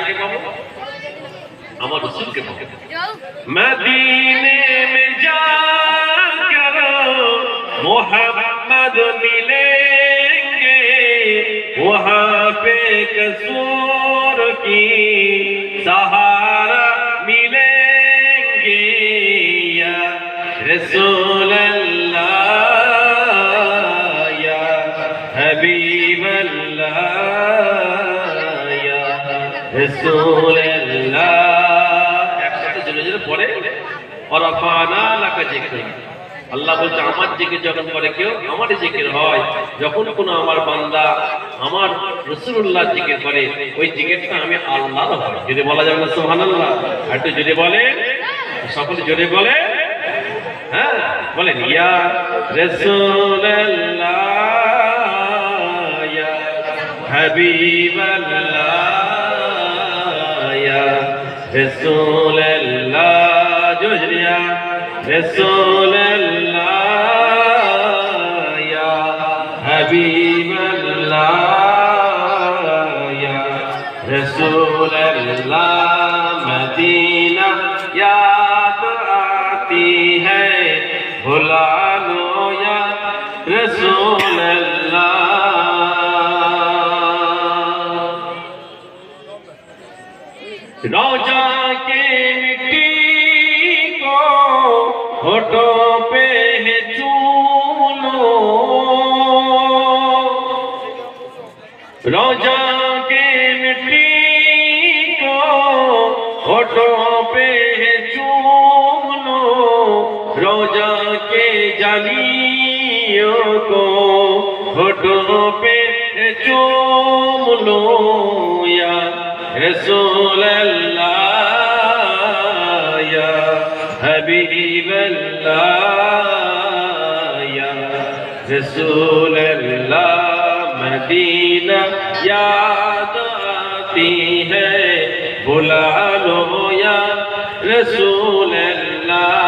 কাকে পাবো? আমার রাসূলকে পাবো। মদিনে মে जाकर मोहम्मद मिलेंगे, वहाँ पे कसूर की सहारा मिलेंगे। या रसूल अल्लाह या हबीब अल्लाह या रसूल अल्लाह। একসাথে জোরে জোরে পড়ে ওরাফানা লাকা যিকরি। আল্লাহ বলছে আমার জিকির যখন করে কেউ, আমার জিকির হয় যখন কোনো আমার বান্দা আমার রাসূলুল্লাহ জিকির করে, ওই জিকিরটা আমি আল্লাহর হয়। যদি বলা যাবে না সুবহানাল্লাহ? একটু যদি বলে, সকলে জোরে বলে, হ্যাঁ বলেন ইয়া রাসূলুল্লাহ ইয়া হাবিবাল্লাহ ইয়া রাসূলুল্লাহ। জোরে জোরে ইয়া রাসূলুল্লাহ ইয়া হাবিবাল্লাহ ইয়া রাসূলুল্লাহ। মদিনা याद आती है, भुला लो या रसूल अल्लाह। रोजा के मिट्टी को होठों पे है चूम लो, रोजा के मिट्टी को होठों पे है चूम लो, रोजा के जालियों को होठों पे है चूम लो। या रसूल अल्लाह या हबीब अल्लाह या रसूल अल्लाह। मदीना याद आती है, भुला लो या रसूल अल्लाह।